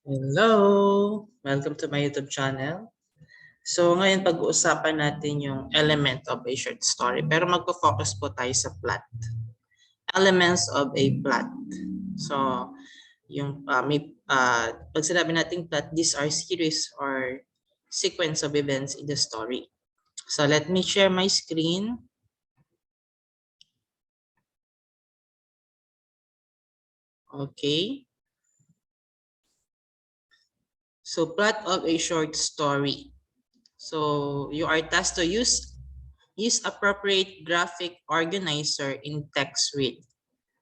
Hello! Welcome to my YouTube channel. So ngayon pag-uusapan natin yung element of a short story pero magpo-focus po tayo sa plot. Elements of a plot. So yung pag sinabi nating plot, these are series or sequence of events in the story. So let me share my screen. Okay. So plot of a short story. So you are tasked to use appropriate graphic organizer in text read.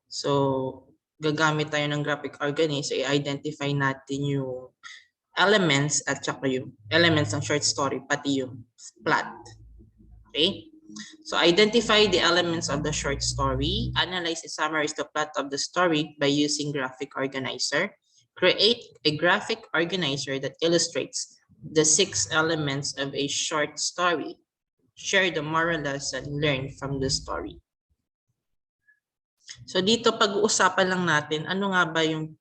So gagamit tayo ng graphic organizer, i-identify natin yung elements at saka yung elements ng short story, pati yung plot. Okay? So identify the elements of the short story, analyze and summarize the plot of the story by using graphic organizer. Create a graphic organizer that illustrates the 6 elements of a short story. Share the moral lesson learned from the story. So dito pag-uusapan lang natin ano nga ba yung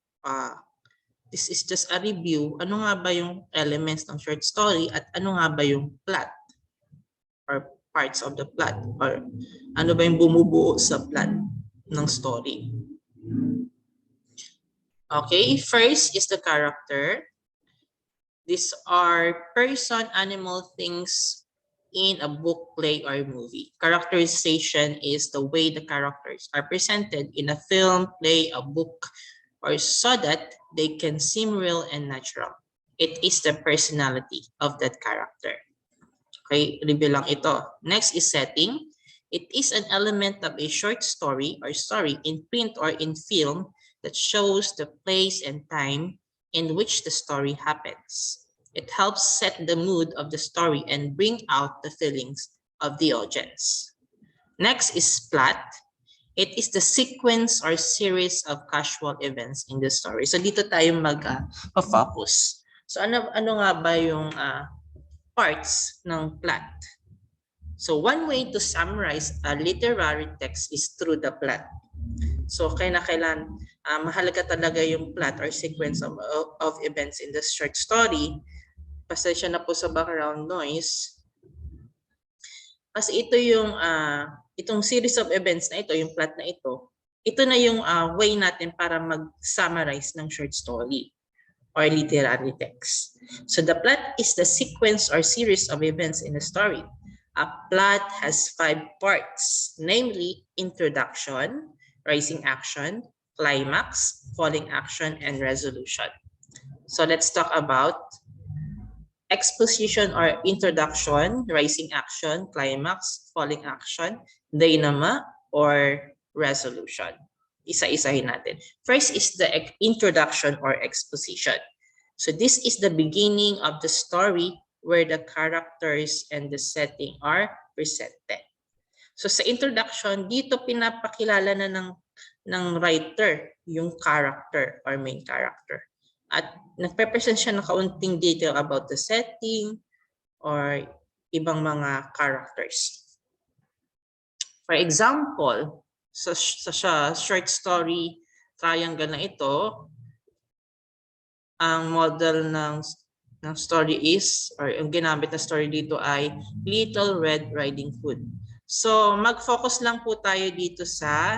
this is just a review, ano nga ba yung elements ng short story at ano nga ba yung plot or parts of the plot or ano ba yung bumubuo sa plot ng story. Okay, first is the character. These are person, animal, things in a book, play, or movie. Characterization is the way the characters are presented in a film, play, a book, or so that they can seem real and natural. It is the personality of that character. Okay, review lang ito. Next is setting. It is an element of a short story or story in print or in film that shows the place and time in which the story happens. It helps set the mood of the story and bring out the feelings of the audience. Next is plot. It is the sequence or series of casual events in the story. So dito tayo mag-focus. So ano nga ba yung parts ng plot? So one way to summarize a literary text is through the plot. So kailangan mahalaga talaga yung plot or sequence of events in the short story. Pasensya na po sa background noise. Kasi ito yung itong series of events na ito, yung plot na ito na yung way natin para mag-summarize ng short story or literary text. So the plot is the sequence or series of events in a story. A plot has 5 parts, namely introduction, rising action, climax, falling action, and resolution. So let's talk about exposition or introduction, rising action, climax, falling action, denouement, or resolution. Isa-isahin natin. First is the introduction or exposition. So this is the beginning of the story where the characters and the setting are presented. So sa introduction, dito pinapakilala na ng writer yung character or main character. At nagpe-present siya ng kaunting detail about the setting or ibang mga characters. For example, sa short story triangle na ito, ang model ng story is, or yung ginamit na story dito ay Little Red Riding Hood. So mag-focus lang po tayo dito sa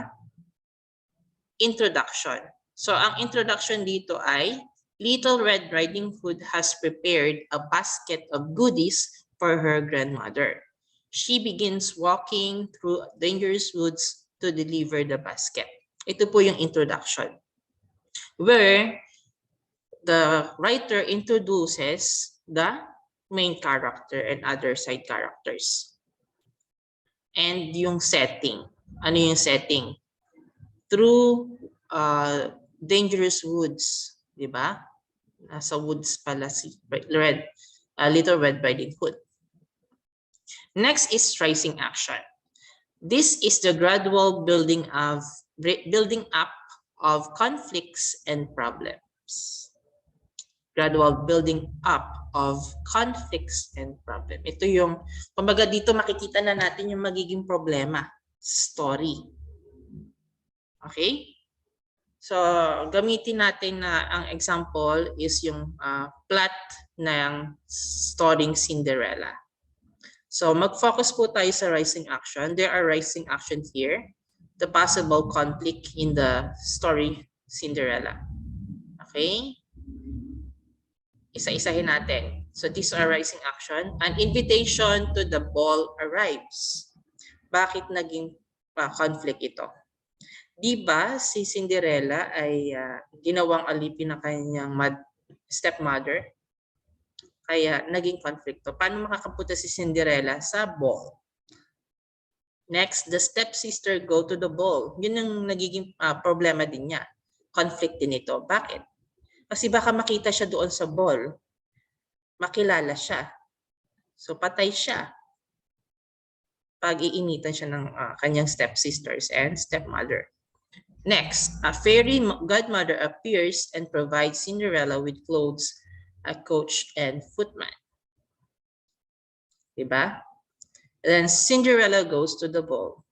introduction. So ang introduction dito ay Little Red Riding Hood has prepared a basket of goodies for her grandmother. She begins walking through dangerous woods to deliver the basket. Ito po yung introduction, where the writer introduces the main character and other side characters. And yung setting. Ano yung setting? Through dangerous woods. Diba? Nasa woods pala si Little Red Riding Hood. Next is rising action. This is the gradual building up of conflicts and problems. Gradual building up of conflicts and problems. Ito yung, kumbaga dito makikita na natin yung magiging problema sa story. Okay? So, gamitin natin na ang example is yung plot ng storying Cinderella. So, mag-focus po tayo sa rising action. There are rising action here. The possible conflict in the story Cinderella. Okay? Isa-isahin natin. So, these are rising action. An invitation to the ball arrives. Bakit naging conflict ito? Di ba si Cinderella ay ginawang alipin ng kanyang stepmother? Kaya naging konflikto. Paano makakapunta si Cinderella sa ball? Next, the stepsister go to the ball. Yun ang nagiging problema din niya. Conflict din ito. Bakit? Kasi baka makita siya doon sa ball. Makilala siya. So patay siya. Pag iinitan siya ng kanyang stepsisters and stepmother. Next, a fairy godmother appears and provides Cinderella with clothes, a coach, and footman. Diba? Then Cinderella goes to the ball.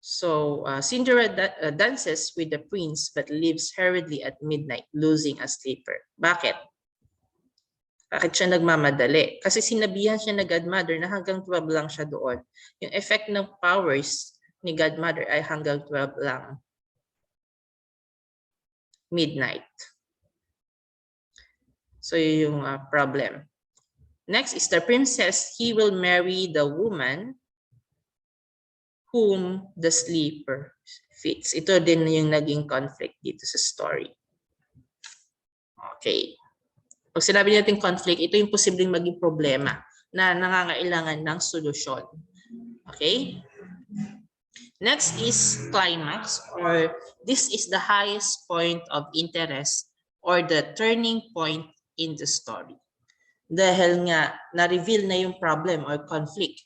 So Cinderella dances with the prince but leaves hurriedly at midnight, losing a sleeper. Bakit? Bakit siya nagmamadali? Kasi sinabihan siya na godmother na hanggang 12 lang siya doon. Yung effect ng powers ni godmother ay hanggang 12 lang. Midnight. So yung problem. Next is the princess. He will marry the woman whom the sleeper fits. Ito din yung naging conflict dito sa story. Okay. Pag sinabi natin conflict, ito yung posibleng maging problema na nangangailangan ng solusyon. Okay? Next is climax, or this is the highest point of interest or the turning point in the story. Dahil nga na-reveal na yung problem or conflict.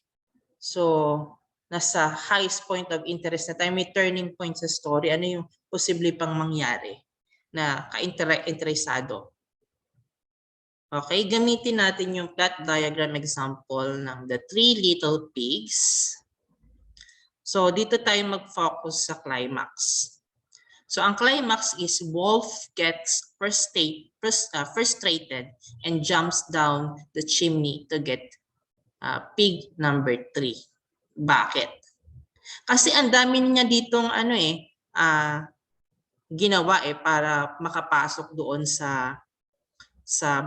So, nasa highest point of interest na tayo, may turning point sa story, ano yung posible pang mangyari na ka-interesado. Okay, gamitin natin yung plot diagram example ng the Three Little Pigs. So, dito tayo mag-focus sa climax. So, ang climax is wolf gets frustrated and jumps down the chimney to get pig number 3. Bakit? Kasi ang dami niya ditong ginawa para makapasok doon sa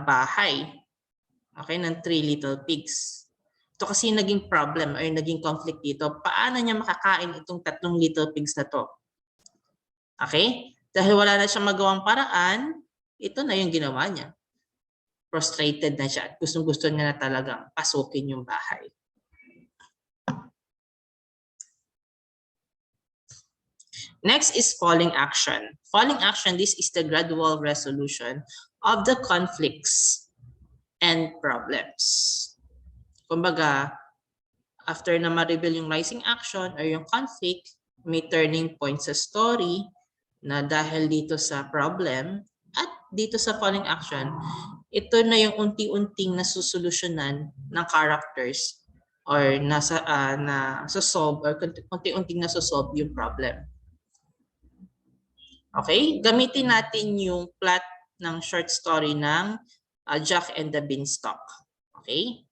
bahay. Okay, ng Three Little Pigs. Ito kasi naging problem or naging conflict dito. Paano niya makakain itong 3 little pigs na to? Okay? Dahil wala na siyang magawang paraan, ito na yung ginawa niya. Frustrated na siya at gustong-gusto niya na talagang pasukin yung bahay. Next is falling action. Falling action, this is the gradual resolution of the conflicts and problems. Kumbaga, after na ma-reveal yung rising action or yung conflict, may turning point sa story na dahil dito sa problem at dito sa falling action, ito na yung unti-unting nasusolusyonan ng characters or nasa-solve or unti-unting nasa-solve yung problem. Okay? Gamitin natin yung plot ng short story ng Jack and the Beanstalk. Okay?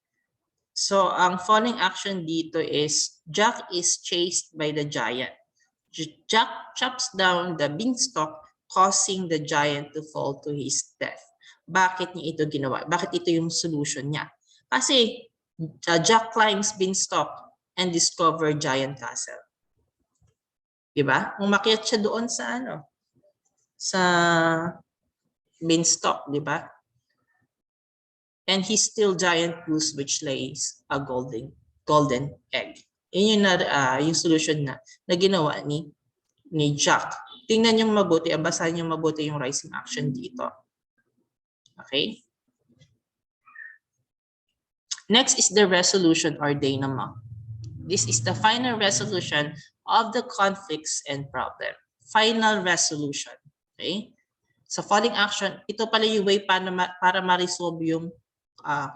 So, ang falling action dito is Jack is chased by the giant. Jack chops down the beanstalk, causing the giant to fall to his death. Bakit niya ito ginawa? Bakit ito yung solution niya? Kasi Jack climbs beanstalk and discover giant castle. Diba? Umakyat siya doon sa sa beanstalk, diba? And he still giant goose which lays a golden egg. Yun yung solution na ginawa ni Jack. Tingnan niyo mabuti, basahin niyo mabuti yung rising action dito. Okay? Next is the resolution or denouement. This is the final resolution of the conflicts and problem. Final resolution. Okay? Sa falling action, ito pala yung way para ma-resolve yung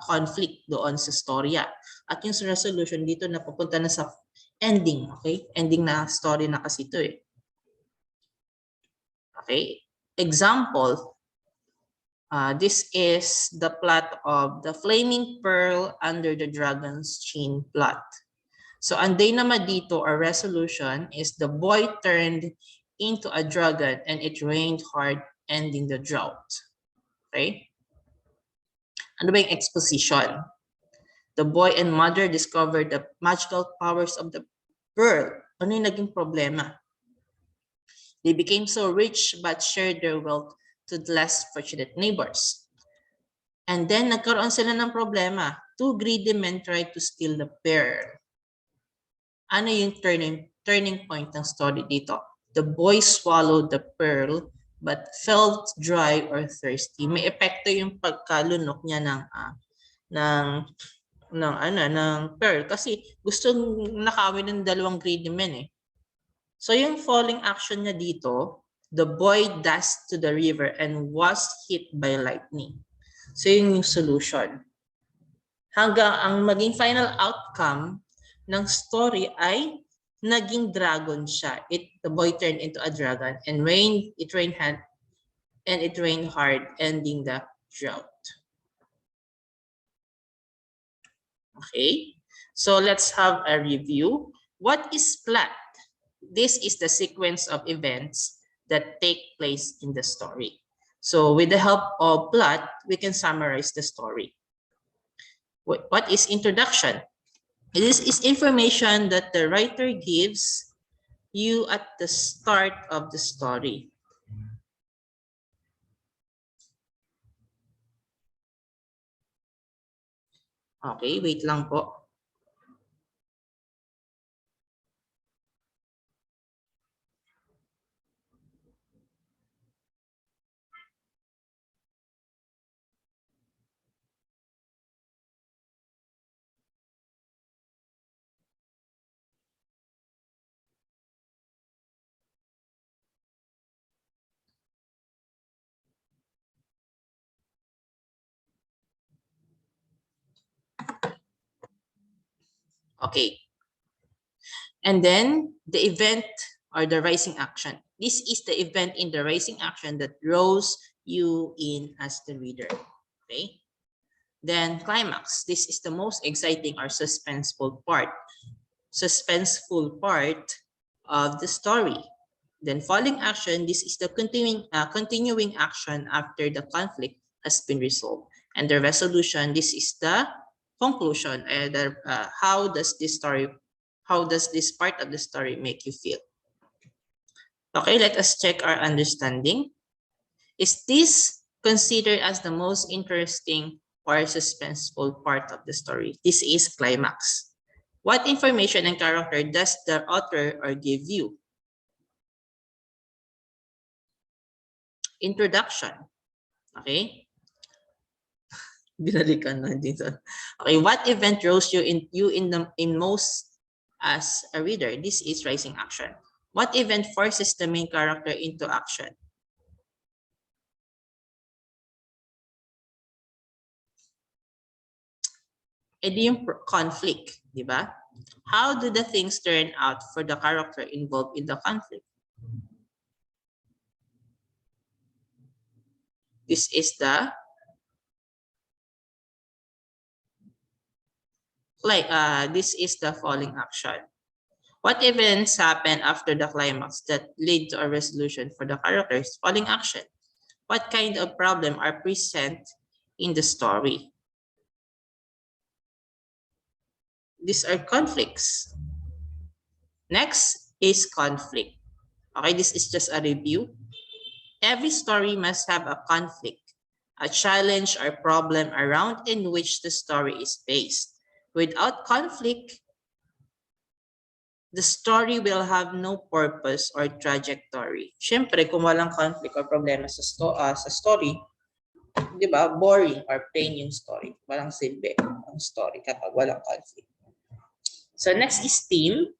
conflict doon sa storya. At yung resolution dito na pupunta na sa ending, okay? Ending na story na kasi ito eh. Okay, example, this is the plot of the Flaming Pearl Under the Dragon's Chain plot. So ang dynama dito or resolution is the boy turned into a dragon and it rained hard, ending the drought. Okay? Ano ba yung exposition? The boy and mother discovered the magical powers of the pearl. Ano yung naging problema? They became so rich but shared their wealth to the less fortunate neighbors. And then nagkaroon sila ng problema. Two greedy men tried to steal the pearl. Ano yung turning point ng story dito? The boy swallowed the pearl but felt dry or thirsty. May epekto yung pagkalunok niya ng pearl kasi gusto nakawin ng dalawang greedy men eh. So yung falling action niya dito, the boy dashed to the river and was hit by lightning. So yung solution. Hanggang ang maging final outcome ng story ay naging dragon siya. The boy turned into a dragon and it rained hard, ending the drought. Okay, so let's have a review. What is plot? This is the sequence of events that take place in the story. So with the help of plot, we can summarize the story. What is introduction? This is information that the writer gives you at the start of the story. Okay, wait lang po. Okay. And then the event or the rising action. This is the event in the rising action that draws you in as the reader. Okay. Then climax. This is the most exciting or suspenseful part of the story. Then falling action. This is the continuing action after the conflict has been resolved. And the resolution. This is the conclusion. How does this part of the story make you feel? Okay, let us check our understanding. Is this considered as the most interesting or suspenseful part of the story? This is climax. What information and character does the author or give you? Introduction. Okay. Binalikan na dito. Okay, what event draws you in most as a reader? This is rising action. What event forces the main character into action? Yung conflict, di ba? How do the things turn out for the character involved in the conflict? This is the falling action. What events happen after the climax that lead to a resolution for the characters? Falling action. What kind of problem are present in the story? These are conflicts. Next is conflict. Okay, this is just a review. Every story must have a conflict, a challenge or problem around in which the story is based. Without conflict, the story will have no purpose or trajectory. Siyempre, kung walang conflict or problema sa story, di ba, boring or plain yung story. Walang silbi ang story kapag walang conflict. So next is theme.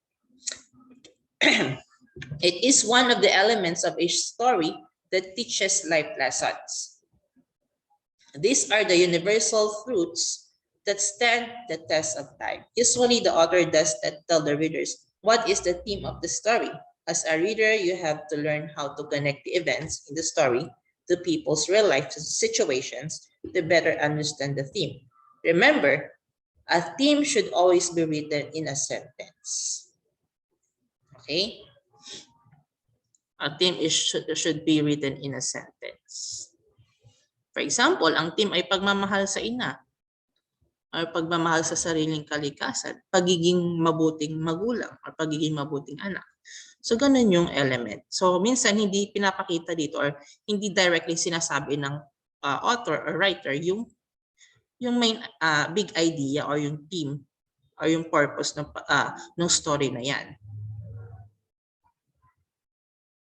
It is one of the elements of a story that teaches life lessons. These are the universal truths that stand the test of time. Usually the author does that tell the readers what is the theme of the story. As a reader, you have to learn how to connect the events in the story to people's real life situations to better understand the theme. Remember, a theme should always be written in a sentence. Okay? A theme should be written in a sentence. For example, ang theme ay pagmamahal sa ina, or pagmamahal sa sariling kalikasan, pagiging mabuting magulang, or pagiging mabuting anak. So, ganun yung element. So, minsan hindi pinapakita dito or hindi directly sinasabi ng author or writer yung main big idea or yung theme or yung purpose ng story na yan.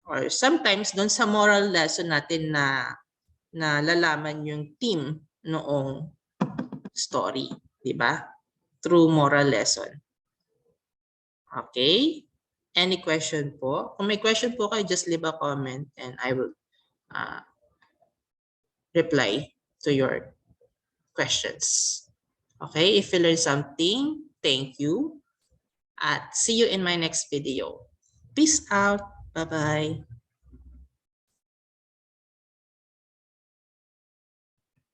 Or sometimes, doon sa moral lesson natin na lalaman yung theme noong story, di ba? Through moral lesson. Okay? Any question po? Kung may question po kayo, just leave a comment and I will reply to your questions. Okay? If you learned something, thank you. At see you in my next video. Peace out. Bye-bye.